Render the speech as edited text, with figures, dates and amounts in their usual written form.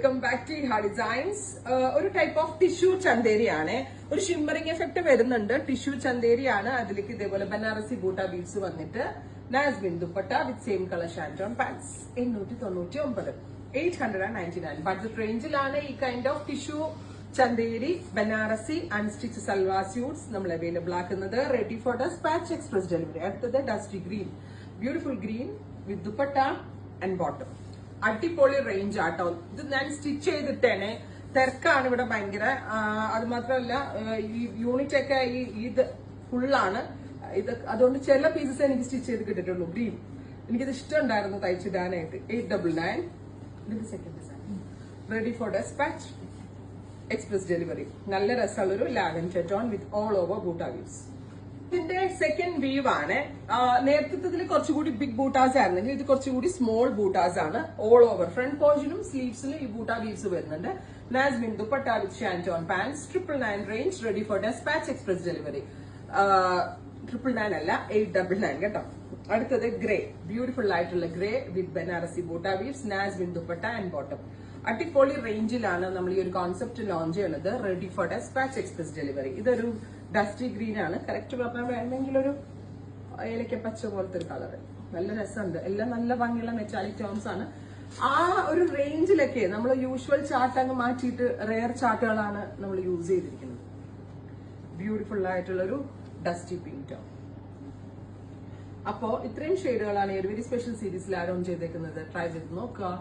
Welcome back to Iha Designs. ഒരു type of tissue ചന്തേരിയാണ്. ഒരു ഷിമ്മറിംഗ് effect വരുന്നുണ്ട്. ടിഷ്യൂ ചന്തേരിയാണ്. അതിലേക്ക് ഇതേപോലെ ബനാറസി ബൂട്ട ബീഡ്സ് വന്നിട്ട് നാസ്മിൻ dupatta with same colour shantoon pants 899 899 budget റേഞ്ചിലാണ് ഈ kind of tissue Chanderi Banarasi unstitch salwar suits നമ്മൾ അവൈലബിൾ ആക്കുന്നത്. Ready for dispatch express delivery. അടുത്തത് dusty green, beautiful green with dupatta and bottom. അടിപൊളി റേഞ്ച് ആട്ടോ. ഇത് ഞാൻ സ്റ്റിച്ച് ചെയ്തിട്ടേനെ. തിരക്കാണ് ഇവിടെ ഭയങ്കര. അത് മാത്രമല്ല ഈ യൂണിറ്റ് ഒക്കെ ഇത് ഫുള്ളാണ്. ഇത് അതുകൊണ്ട് ചില പീസസ് എനിക്ക് സ്റ്റിച്ച് ചെയ്ത് കിട്ടിയിട്ടുള്ളൂ. ഗ്രീൻ എനിക്കിത് ഇഷ്ടമുണ്ടായിരുന്നു തയ്ച്ചിടാനായിട്ട്. 899. ഇതിന്റെ second design ready for dispatch express delivery. നല്ല രസമുള്ളൊരു lavender tone with all over buta weaves. ഇതിന്റെ സെക്കൻഡ് വീവ് ആണ്. നേരത്തെ കുറച്ചുകൂടി ബിഗ് ബൂട്ടാസ് ആയിരുന്നെങ്കിൽ ഇത് കുറച്ചുകൂടി സ്മോൾ ബൂട്ടാസ് ആണ്. ഓൾ ഓവർ ഫ്രണ്ട് പോർഷനും സ്ലീവ്സിലും ഈ ബൂട്ട വീവ്സ് വരുന്നുണ്ട്. നാസ്മിൻ dupatta with shantoon pants 999 range. Ready for dispatch express delivery. 999 അല്ല 899 കേട്ടോ. അടുത്തത് ഗ്രേ, ബ്യൂട്ടിഫുൾ ആയിട്ടുള്ള grey with Banarasi buta weaves നാസ്മിൻ ദുപ്പട്ട ആൻഡ് ബോട്ടം. അടിപൊളി റേഞ്ചിലാണ് നമ്മൾ ഈ ഒരു കോൺസെപ്റ്റ് ലോഞ്ച് ചെയ്യുന്നത്. Ready for dispatch express delivery. ഇതൊരു ഡസ്റ്റി ഗ്രീൻ ആണ്. കറക്റ്റ് പറഞ്ഞാൽ വേണമെങ്കിൽ ഒരു ഏലക്ക പച്ച പോലത്തെ ഒരു കളർ. നല്ല രസമുണ്ട്. എല്ലാം നല്ല ഭംഗിയുള്ള മെറ്റാലിക് ടോൺസ് ആണ്. ആ ഒരു റേഞ്ചിലൊക്കെ നമ്മൾ യൂഷ്വൽ ചാർട്ട് അങ്ങ് മാറ്റിയിട്ട് റെയർ ചാർട്ടുകളാണ് നമ്മൾ യൂസ് ചെയ്തിരിക്കുന്നത്. ബ്യൂട്ടിഫുൾ ആയിട്ടുള്ള ഒരു ഡസ്റ്റി പിങ്ക് ടോൺ. അപ്പോ ഇത്രയും ഷെയ്ഡുകളാണ് ഈ ഒരു വെരി സ്പെഷ്യൽ സീരീസിൽ ആഡ് ഓൺ ചെയ്തേക്കുന്നത്. ട്രൈ ചെയ്ത് നോക്കുക.